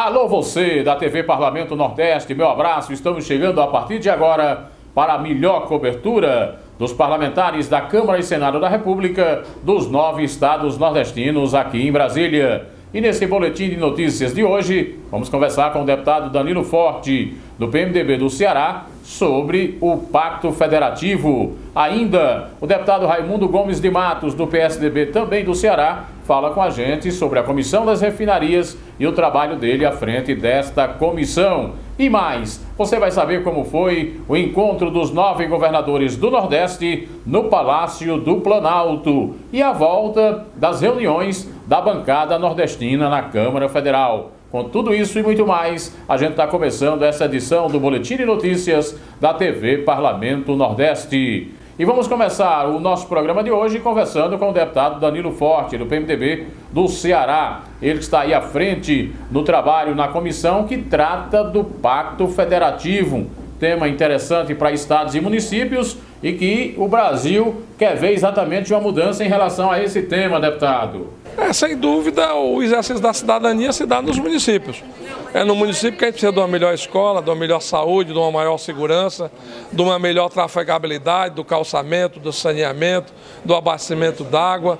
Alô você da TV Parlamento Nordeste, meu abraço. Estamos chegando a partir de agora para a melhor cobertura dos parlamentares da Câmara e Senado da República dos 9 estados nordestinos aqui em Brasília. E nesse boletim de notícias de hoje, vamos conversar com o deputado Danilo Forte, do PMDB do Ceará, sobre o Pacto Federativo. Ainda, o deputado Raimundo Gomes de Matos, do PSDB, também do Ceará, fala com a gente sobre a Comissão das Refinarias e o trabalho dele à frente desta comissão. E mais, você vai saber como foi o encontro dos 9 governadores do Nordeste no Palácio do Planalto e a volta das reuniões da bancada nordestina na Câmara Federal. Com tudo isso e muito mais, a gente está começando essa edição do Boletim de Notícias da TV Parlamento Nordeste. E vamos começar o nosso programa de hoje conversando com o deputado Danilo Forte, do PMDB do Ceará. Ele está aí à frente no trabalho na comissão que trata do Pacto Federativo. Tema interessante para estados e municípios e que o Brasil quer ver exatamente uma mudança em relação a esse tema, deputado. Sem dúvida, o exercício da cidadania se dá nos municípios. É no município que a gente precisa de uma melhor escola, de uma melhor saúde, de uma maior segurança, de uma melhor trafegabilidade, do calçamento, do saneamento, do abastecimento d'água,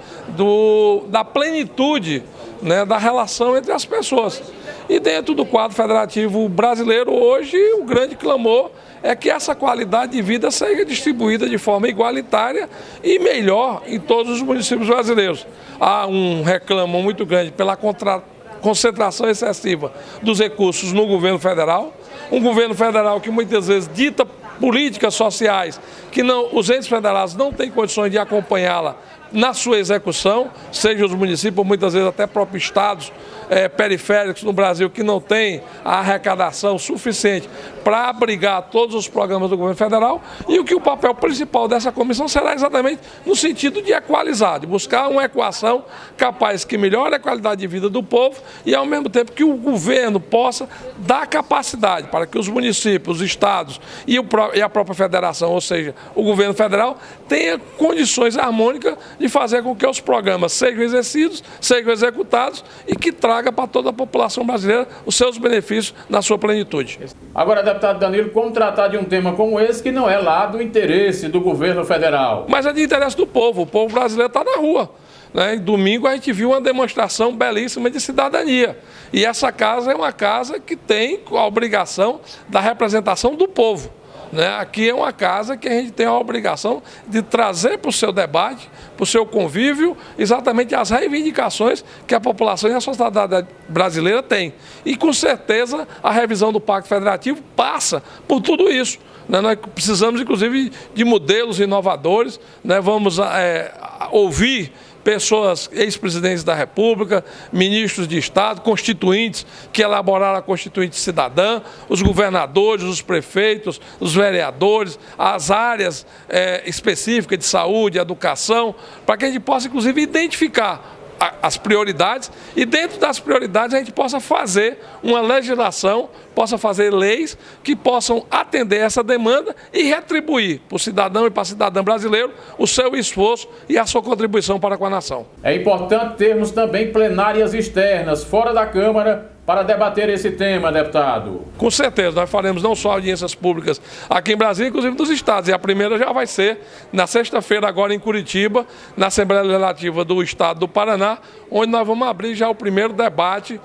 da plenitude, né, da relação entre as pessoas. E dentro do quadro federativo brasileiro, hoje, o grande clamor é que essa qualidade de vida seja distribuída de forma igualitária e melhor em todos os municípios brasileiros. Há um reclamo muito grande pela concentração excessiva dos recursos no governo federal, um governo federal que muitas vezes dita políticas sociais que os entes federados não têm condições de acompanhá-la na sua execução, seja os municípios, muitas vezes até próprios estados periféricos no Brasil que não têm a arrecadação suficiente para abrigar todos os programas do governo federal, e o papel principal dessa comissão será exatamente no sentido de equalizar, de buscar uma equação capaz que melhore a qualidade de vida do povo e ao mesmo tempo que o governo possa dar capacidade para que os municípios, os estados e a própria federação, ou seja, o governo federal, tenha condições harmônicas de fazer com que os programas sejam exercidos, sejam executados e que traga para toda a população brasileira os seus benefícios na sua plenitude. Agora, deputado Danilo, como tratar de um tema como esse que não é lá do interesse do governo federal? Mas é de interesse do povo. O povo brasileiro está na rua. Em domingo a gente viu uma demonstração belíssima de cidadania. E essa casa é uma casa que tem a obrigação da representação do povo. Aqui é uma casa que a gente tem a obrigação de trazer para o seu debate, para o seu convívio, exatamente as reivindicações que a população e a sociedade brasileira tem. E com certeza a revisão do Pacto Federativo passa por tudo isso. Nós precisamos, inclusive, de modelos inovadores. Vamos ouvir pessoas, ex-presidentes da República, ministros de Estado, constituintes que elaboraram a Constituinte Cidadã, os governadores, os prefeitos, os vereadores, as áreas específicas de saúde, educação, para que a gente possa, inclusive, identificar as prioridades e dentro das prioridades a gente possa fazer uma legislação, possa fazer leis que possam atender essa demanda e retribuir para o cidadão e para a cidadã brasileiro o seu esforço e a sua contribuição para com a nação. É importante termos também plenárias externas, fora da Câmara, para debater esse tema, deputado. Com certeza, nós faremos não só audiências públicas aqui em Brasília, inclusive dos estados. E a primeira já vai ser na sexta-feira, agora em Curitiba, na Assembleia Legislativa do Estado do Paraná, onde nós vamos abrir já o primeiro debate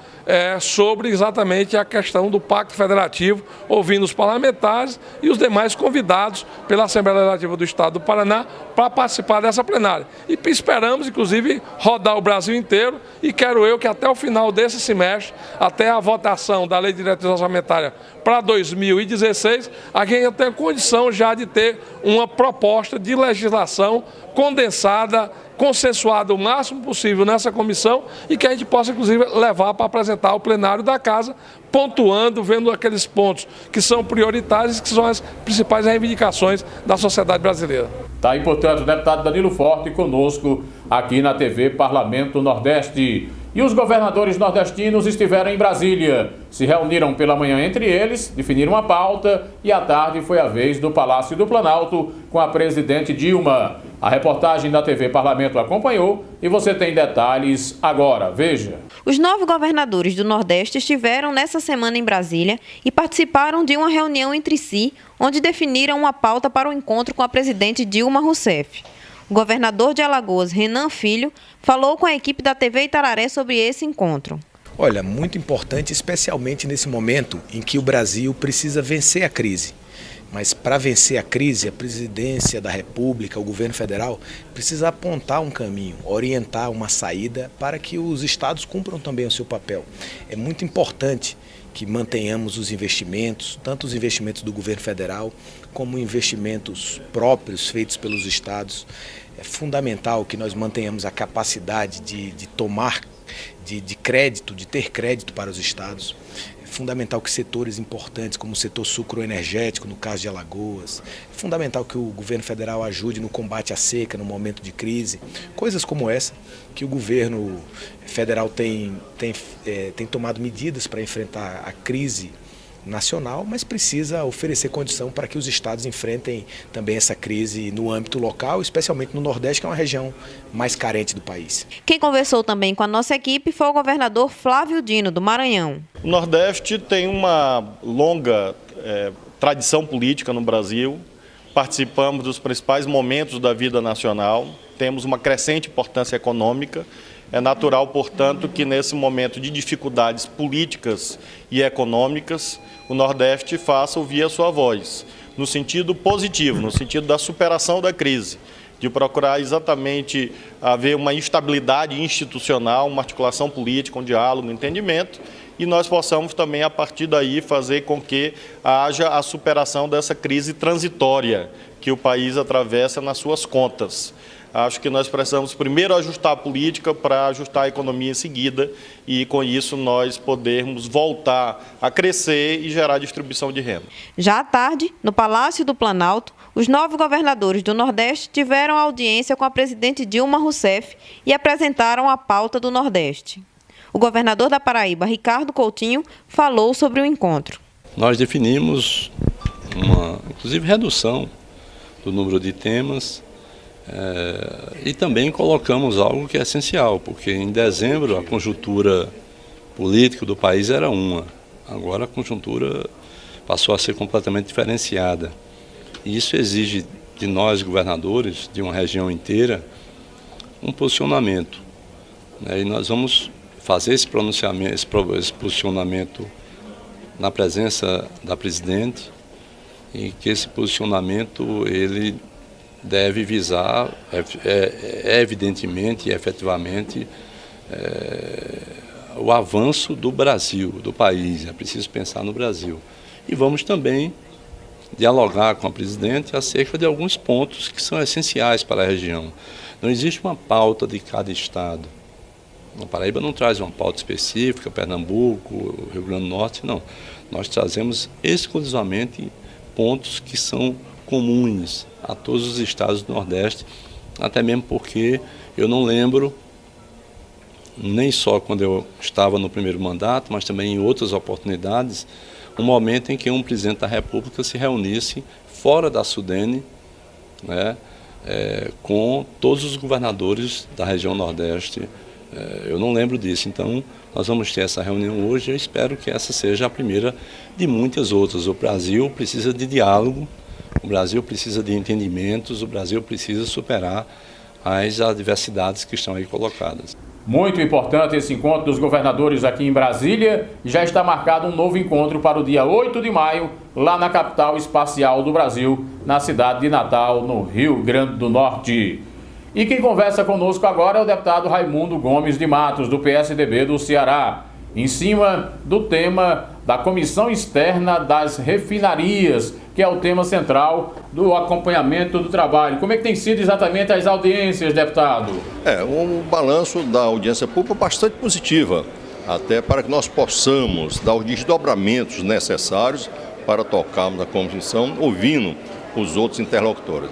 sobre exatamente a questão do Pacto Federativo, ouvindo os parlamentares e os demais convidados pela Assembleia Legislativa do Estado do Paraná para participar dessa plenária. E esperamos, inclusive, rodar o Brasil inteiro e quero eu que até o final desse semestre, até a votação da Lei de Diretriz Orçamentária para 2016, a gente tem condição já de ter uma proposta de legislação condensada, consensuada o máximo possível nessa comissão e que a gente possa, inclusive, levar para apresentar ao plenário da Casa, pontuando, vendo aqueles pontos que são prioritários e que são as principais reivindicações da sociedade brasileira. Tá aí, portanto, o deputado Danilo Forte conosco aqui na TV Parlamento Nordeste. E os governadores nordestinos estiveram em Brasília. Se reuniram pela manhã entre eles, definiram uma pauta e à tarde foi a vez do Palácio do Planalto com a presidente Dilma. A reportagem da TV Parlamento acompanhou e você tem detalhes agora. Veja. Os 9 governadores do Nordeste estiveram nessa semana em Brasília e participaram de uma reunião entre si, onde definiram uma pauta para o encontro com a presidente Dilma Rousseff. O governador de Alagoas, Renan Filho, falou com a equipe da TV Itararé sobre esse encontro. Olha, muito importante, especialmente nesse momento em que o Brasil precisa vencer a crise. Mas para vencer a crise, a presidência da República, o governo federal, precisa apontar um caminho, orientar uma saída para que os estados cumpram também o seu papel. É muito importante que mantenhamos os investimentos, tanto os investimentos do governo federal, como investimentos próprios feitos pelos estados. É fundamental que nós mantenhamos a capacidade de tomar de crédito, de ter crédito para os estados. É fundamental que setores importantes, como o setor sucroenergético, no caso de Alagoas, é fundamental que o governo federal ajude no combate à seca, no momento de crise. Coisas como essa, que o governo federal tem tomado medidas para enfrentar a crise nacional, mas precisa oferecer condição para que os estados enfrentem também essa crise no âmbito local, especialmente no Nordeste, que é uma região mais carente do país. Quem conversou também com a nossa equipe foi o governador Flávio Dino, do Maranhão. O Nordeste tem uma longa tradição política no Brasil, participamos dos principais momentos da vida nacional, temos uma crescente importância econômica. É natural, portanto, que nesse momento de dificuldades políticas e econômicas, o Nordeste faça ouvir a sua voz, no sentido positivo, no sentido da superação da crise, de procurar exatamente haver uma estabilidade institucional, uma articulação política, um diálogo, um entendimento, e nós possamos também, a partir daí, fazer com que haja a superação dessa crise transitória que o país atravessa nas suas contas. Acho que nós precisamos primeiro ajustar a política para ajustar a economia em seguida e, com isso, nós podermos voltar a crescer e gerar distribuição de renda. Já à tarde, no Palácio do Planalto, os 9 governadores do Nordeste tiveram audiência com a presidente Dilma Rousseff e apresentaram a pauta do Nordeste. O governador da Paraíba, Ricardo Coutinho, falou sobre o encontro. Nós definimos inclusive, redução do número de temas. E também colocamos algo que é essencial, porque em dezembro a conjuntura política do país era uma, agora a conjuntura passou a ser completamente diferenciada. E isso exige de nós, governadores de uma região inteira, um posicionamento. E nós vamos fazer esse posicionamento na presença da presidente, e que esse posicionamento ele deve visar, evidentemente e efetivamente, o avanço do Brasil, do país. É preciso pensar no Brasil. E vamos também dialogar com a presidente acerca de alguns pontos que são essenciais para a região. Não existe uma pauta de cada estado. A Paraíba não traz uma pauta específica, Pernambuco, Rio Grande do Norte, não. Nós trazemos exclusivamente pontos que são comuns a todos os estados do Nordeste, até mesmo porque eu não lembro, nem só quando eu estava no primeiro mandato, mas também em outras oportunidades, um momento em que um presidente da República se reunisse fora da Sudene, com todos os governadores da região Nordeste. Eu não lembro disso, então nós vamos ter essa reunião hoje e eu espero que essa seja a primeira de muitas outras. O Brasil precisa de diálogo, o Brasil precisa de entendimentos, o Brasil precisa superar as adversidades que estão aí colocadas. Muito importante esse encontro dos governadores aqui em Brasília. Já está marcado um novo encontro para o dia 8 de maio, lá na capital espacial do Brasil, na cidade de Natal, no Rio Grande do Norte. E quem conversa conosco agora é o deputado Raimundo Gomes de Matos, do PSDB do Ceará, em cima do tema da Comissão Externa das Refinarias, que é o tema central do acompanhamento do trabalho. Como é que tem sido exatamente as audiências, deputado? Um balanço da audiência pública bastante positiva, até para que nós possamos dar os desdobramentos necessários para tocarmos a comissão, ouvindo os outros interlocutores.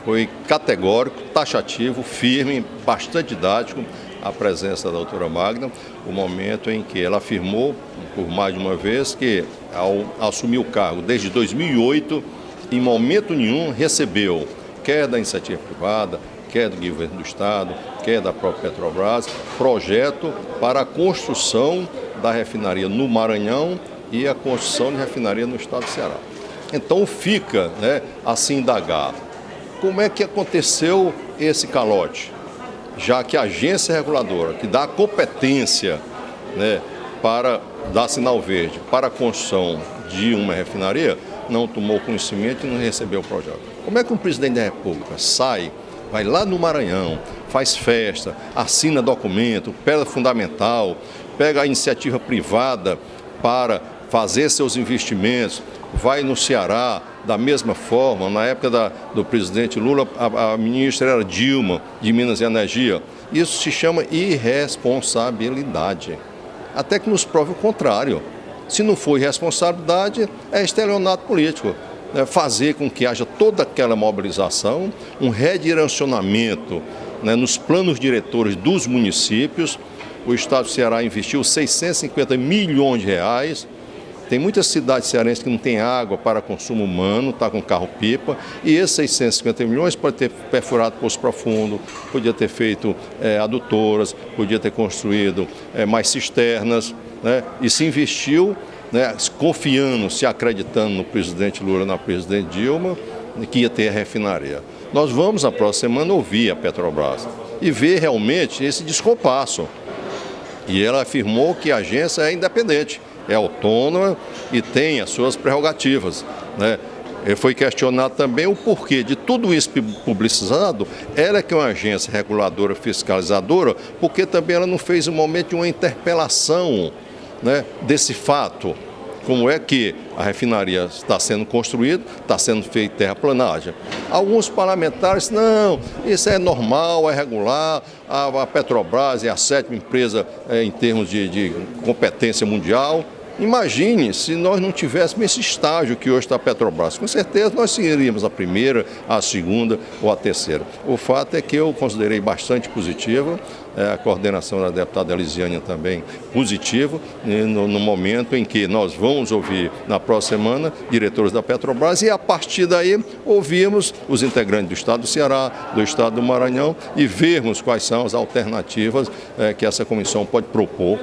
Foi categórico, taxativo, firme, bastante didático, a presença da doutora Magda, o momento em que ela afirmou, por mais de uma vez, que ao assumir o cargo desde 2008, em momento nenhum recebeu, quer da iniciativa privada, quer do governo do Estado, quer da própria Petrobras, projeto para a construção da refinaria no Maranhão e a construção de refinaria no estado do Ceará. Então fica, a se indagar, como é que aconteceu esse calote? Já que a agência reguladora, que dá a competência para dar sinal verde para a construção de uma refinaria, não tomou conhecimento e não recebeu o projeto. Como é que um presidente da República sai, vai lá no Maranhão, faz festa, assina documento, pedra fundamental, pega a iniciativa privada para fazer seus investimentos, vai no Ceará da mesma forma? Na época do presidente Lula, a ministra era Dilma, de Minas e Energia. Isso se chama irresponsabilidade. Até que nos prove o contrário. Se não for irresponsabilidade, é estelionato político. Fazer com que haja toda aquela mobilização, um redirecionamento nos planos diretores dos municípios. O Estado do Ceará investiu 650 milhões de reais. Tem muitas cidades cearenses que não têm água para consumo humano, está com carro-pipa, e esses 650 milhões pode ter perfurado poço profundo, podia ter feito adutoras, podia ter construído mais cisternas, e se investiu, confiando, se acreditando no presidente Lula, na presidente Dilma, que ia ter a refinaria. Nós vamos, na próxima semana, ouvir a Petrobras e ver realmente esse descompasso. E ela afirmou que a agência é independente, é autônoma e tem as suas prerrogativas. Ele foi questionado também o porquê de tudo isso publicizado. Ela que é uma agência reguladora, fiscalizadora, porque também ela não fez um momento de uma interpelação desse fato. Como é que a refinaria está sendo construída, está sendo feita terraplanagem. Alguns parlamentares, não, isso é normal, é regular, a Petrobras é a 7ª empresa em termos de competência mundial. Imagine se nós não tivéssemos esse estágio que hoje está a Petrobras. Com certeza nós seguiríamos a primeira, a segunda ou a terceira. O fato é que eu considerei bastante positiva, a coordenação da deputada Elisiane também positiva, no momento em que nós vamos ouvir na próxima semana diretores da Petrobras e a partir daí ouvirmos os integrantes do Estado do Ceará, do Estado do Maranhão e vermos quais são as alternativas que essa comissão pode propor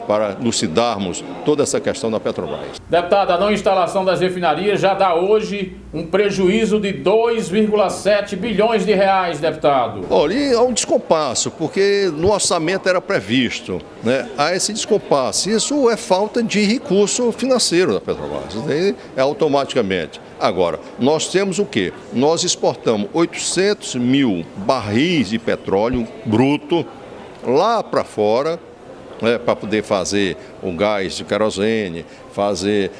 para elucidarmos toda essa questão da Petrobras. Deputada, a não instalação das refinarias já dá hoje um prejuízo de 2,7 bilhões de reais, deputado. Olha, e há um descompasso, porque no orçamento era previsto, há esse descompasso. Isso é falta de recurso financeiro da Petrobras, automaticamente. Agora, nós temos o quê? Nós exportamos 800 mil barris de petróleo bruto lá para fora, para poder fazer o gás de querosene, fazer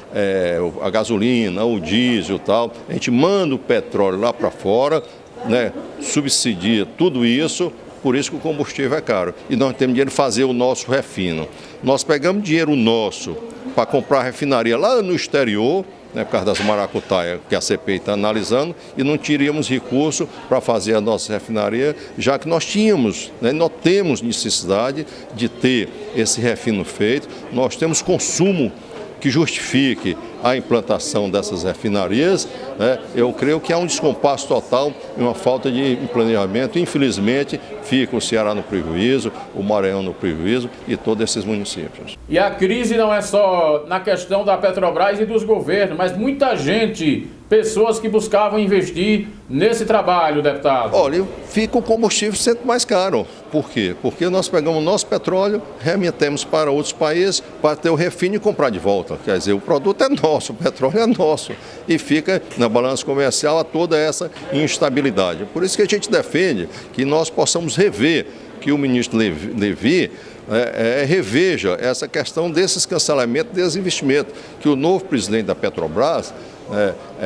a gasolina, o diesel e tal. A gente manda o petróleo lá para fora, subsidia tudo isso, por isso que o combustível é caro. E nós temos dinheiro para fazer o nosso refino. Nós pegamos dinheiro nosso para comprar refinaria lá no exterior, por causa das maracutaias que a CPI está analisando, e não teríamos recurso para fazer a nossa refinaria, já que nós tínhamos, nós temos necessidade de ter esse refino feito, nós temos consumo que justifique a implantação dessas refinarias. Eu creio que há um descompasso total e uma falta de planejamento. Infelizmente, fica o Ceará no prejuízo, o Maranhão no prejuízo e todos esses municípios. E a crise não é só na questão da Petrobras e dos governos, mas muita gente, pessoas que buscavam investir nesse trabalho, deputado. Olha, fica o combustível sempre mais caro. Por quê? Porque nós pegamos o nosso petróleo, remetemos para outros países para ter o refino e comprar de volta. Quer dizer, o produto é nosso, o petróleo é nosso. E fica na balança comercial a toda essa instabilidade. Por isso que a gente defende que nós possamos rever, que o ministro Levi reveja essa questão desses cancelamentos, desses investimentos, que o novo presidente da Petrobras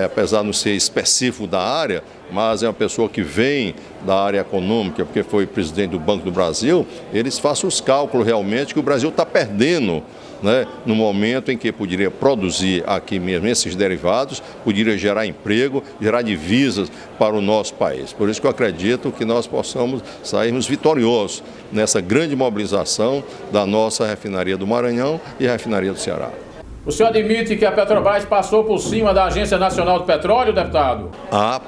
apesar de não ser específico da área, mas é uma pessoa que vem da área econômica, porque foi presidente do Banco do Brasil, eles façam os cálculos realmente que o Brasil está perdendo, né, no momento em que poderia produzir aqui mesmo esses derivados, poderia gerar emprego, gerar divisas para o nosso país. Por isso que eu acredito que nós possamos sairmos vitoriosos nessa grande mobilização da nossa refinaria do Maranhão e a refinaria do Ceará. O senhor admite que a Petrobras passou por cima da Agência Nacional do Petróleo, deputado?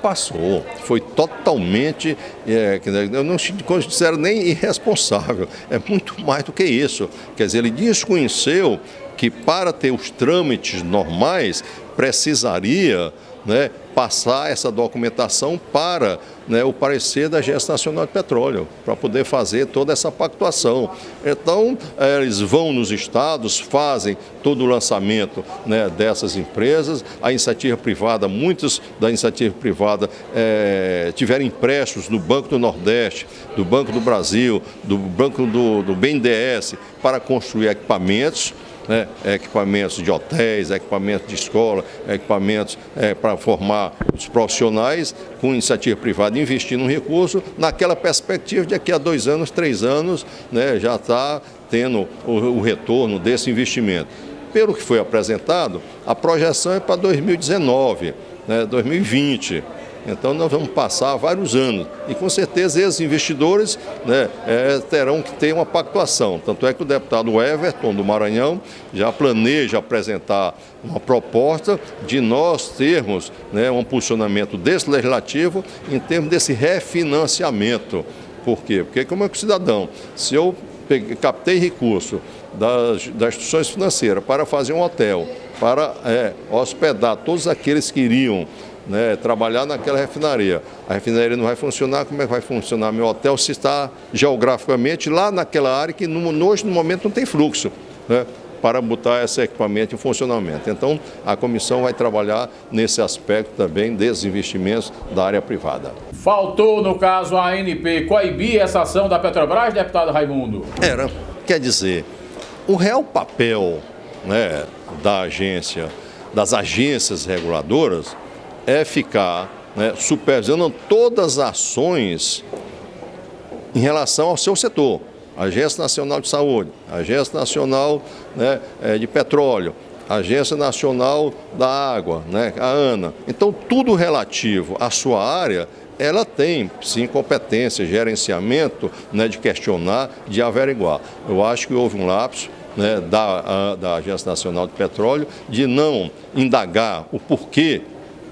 Passou. Foi totalmente, eu não considero nem irresponsável. É muito mais do que isso. Quer dizer, ele desconheceu que para ter os trâmites normais precisaria, né, passar essa documentação para, né, o parecer da Agência Nacional de Petróleo, para poder fazer toda essa pactuação. Então, eles vão nos estados, fazem todo o lançamento, né, dessas empresas, a iniciativa privada, muitos da iniciativa privada tiveram empréstimos do Banco do Nordeste, do Banco do Brasil, do Banco do BNDES, para construir equipamentos, né, equipamentos de hotéis, equipamentos de escola, equipamentos para formar os profissionais, com iniciativa privada investindo um recurso, naquela perspectiva de daqui a 2 anos, 3 anos, né, já está tendo o retorno desse investimento. Pelo que foi apresentado, a projeção é para 2019, né, 2020. Então nós vamos passar vários anos e com certeza esses investidores, né, terão que ter uma pactuação. Tanto é que o deputado Everton do Maranhão já planeja apresentar uma proposta de nós termos, né, um posicionamento desse legislativo em termos desse refinanciamento. Por quê? Porque como é que o cidadão, se eu captei recurso das instituições financeiras para fazer um hotel, para hospedar todos aqueles que iriam, né, trabalhar naquela refinaria. A refinaria não vai funcionar, como é que vai funcionar meu hotel se está geograficamente lá naquela área que hoje no momento não tem fluxo, né, para botar esse equipamento em funcionamento. Então a comissão vai trabalhar nesse aspecto também desses investimentos da área privada. Faltou, no caso, a ANP coibir essa ação da Petrobras, deputado Raimundo? Quer dizer, o real papel, né, das agências reguladoras é ficar, né, supervisionando todas as ações em relação ao seu setor. Agência Nacional de Saúde, Agência Nacional, né, de Petróleo, Agência Nacional da Água, né, a ANA. Então, tudo relativo à sua área, ela tem, sim, competência, gerenciamento, né, de questionar, de averiguar. Eu acho que houve um lapso, né, da Agência Nacional de Petróleo de não indagar o porquê,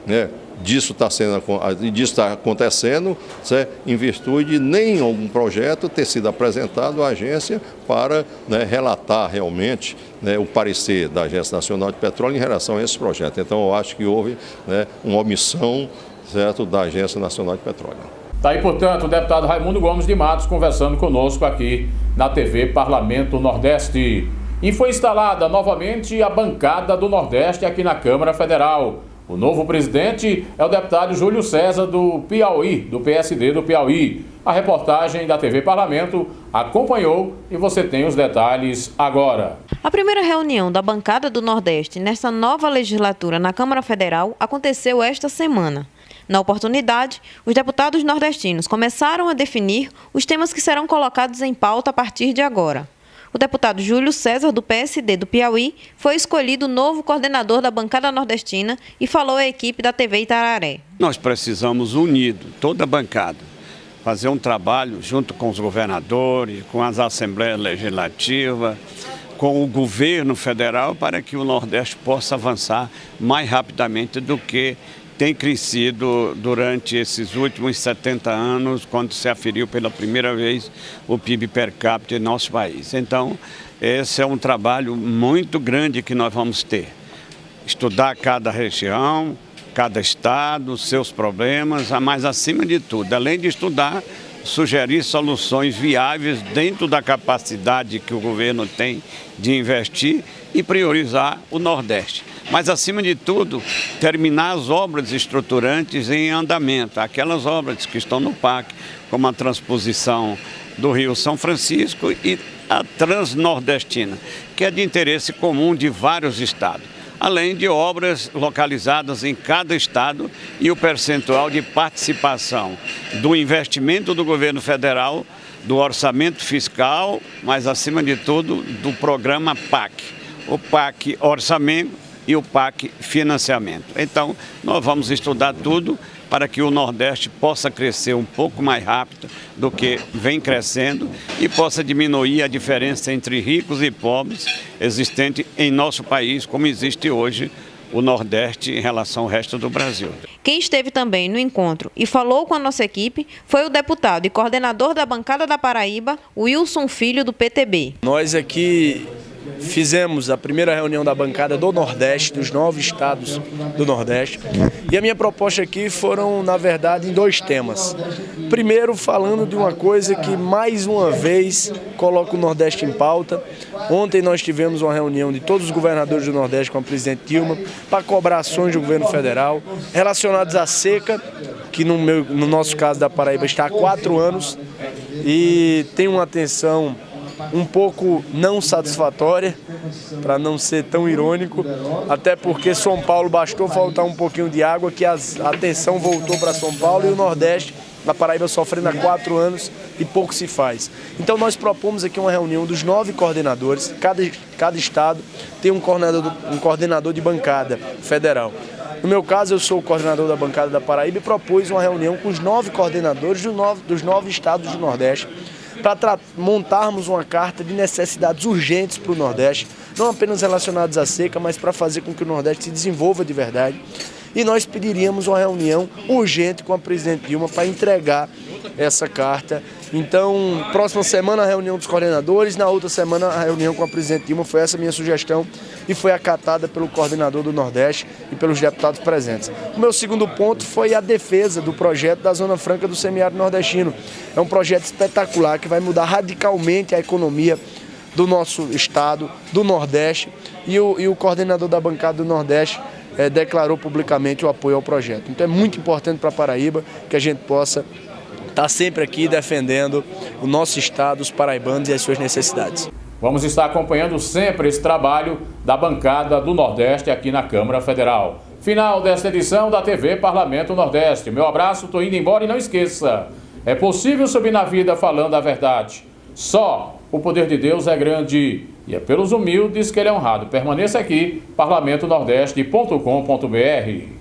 né, disso está acontecendo, certo? Em virtude de nem algum projeto ter sido apresentado à agência para, né, relatar realmente, né, o parecer da Agência Nacional de Petróleo em relação a esse projeto. Então, eu acho que houve, né, uma omissão, certo, da Agência Nacional de Petróleo. Está aí, portanto, o deputado Raimundo Gomes de Matos conversando conosco aqui na TV Parlamento Nordeste. E foi instalada novamente a bancada do Nordeste aqui na Câmara Federal. O novo presidente é o deputado Júlio César do Piauí, do PSD do Piauí. A reportagem da TV Parlamento acompanhou e você tem os detalhes agora. A primeira reunião da bancada do Nordeste nesta nova legislatura na Câmara Federal aconteceu esta semana. Na oportunidade, os deputados nordestinos começaram a definir os temas que serão colocados em pauta a partir de agora. O deputado Júlio César, do PSD do Piauí, foi escolhido novo coordenador da bancada nordestina e falou à equipe da TV Itararé. Nós precisamos unido, toda a bancada, fazer um trabalho junto com os governadores, com as assembleias legislativas, com o governo federal, para que o Nordeste possa avançar mais rapidamente do que tem crescido durante esses últimos 70 anos, quando se aferiu pela primeira vez o PIB per capita em nosso país. Então, esse é um trabalho muito grande que nós vamos ter. Estudar cada região, cada estado, seus problemas, mas acima de tudo, além de estudar, sugerir soluções viáveis dentro da capacidade que o governo tem de investir e priorizar o Nordeste. Mas, acima de tudo, terminar as obras estruturantes em andamento, aquelas obras que estão no PAC, como a transposição do Rio São Francisco e a Transnordestina, que é de interesse comum de vários estados. além de obras localizadas em cada estado e o percentual de participação do investimento do governo federal, do orçamento fiscal, mas acima de tudo do programa PAC, o PAC Orçamento e o PAC Financiamento. Então, nós vamos estudar tudo para que o Nordeste possa crescer um pouco mais rápido do que vem crescendo e possa diminuir a diferença entre ricos e pobres existente em nosso país, como existe hoje o Nordeste em relação ao resto do Brasil. Quem esteve também no encontro e falou com a nossa equipe foi o deputado e coordenador da bancada da Paraíba, Wilson Filho, do PTB. Nós aqui fizemos a primeira reunião da bancada do Nordeste, dos 9 estados do Nordeste. E a minha proposta aqui foram, na verdade, em 2 temas. Primeiro, falando de uma coisa que, mais uma vez, coloca o Nordeste em pauta. Ontem nós tivemos uma reunião de todos os governadores do Nordeste com a presidente Dilma para cobrar ações do governo federal relacionadas à seca, que no nosso caso da Paraíba está há 4 anos e tem uma atenção um pouco não satisfatória, para não ser tão irônico, até porque São Paulo bastou faltar um pouquinho de água que a atenção voltou para São Paulo e o Nordeste, na Paraíba, sofrendo há 4 anos e pouco se faz. Então nós propomos aqui uma reunião dos 9 coordenadores, cada estado tem um coordenador de bancada federal. No meu caso, eu sou o coordenador da bancada da Paraíba e propus uma reunião com os 9 coordenadores dos 9 estados do Nordeste, para montarmos uma carta de necessidades urgentes para o Nordeste, não apenas relacionadas à seca, mas para fazer com que o Nordeste se desenvolva de verdade. E nós pediríamos uma reunião urgente com a presidente Dilma para entregar essa carta. Então, próxima semana a reunião dos coordenadores, na outra semana a reunião com a presidente Dilma. Foi essa a minha sugestão e foi acatada pelo coordenador do Nordeste e pelos deputados presentes. O meu segundo ponto foi a defesa do projeto da Zona Franca do Semiárido Nordestino. É um projeto espetacular que vai mudar radicalmente a economia do nosso estado, do Nordeste, e o coordenador da bancada do Nordeste declarou publicamente o apoio ao projeto. Então é muito importante para a Paraíba que a gente possa estar sempre aqui defendendo o nosso estado, os paraibanos e as suas necessidades. Vamos estar acompanhando sempre esse trabalho da bancada do Nordeste aqui na Câmara Federal. Final desta edição da TV Parlamento Nordeste. Meu abraço, estou indo embora e não esqueça, é possível subir na vida falando a verdade. Só o poder de Deus é grande e é pelos humildes que ele é honrado. Permaneça aqui, parlamentonordeste.com.br.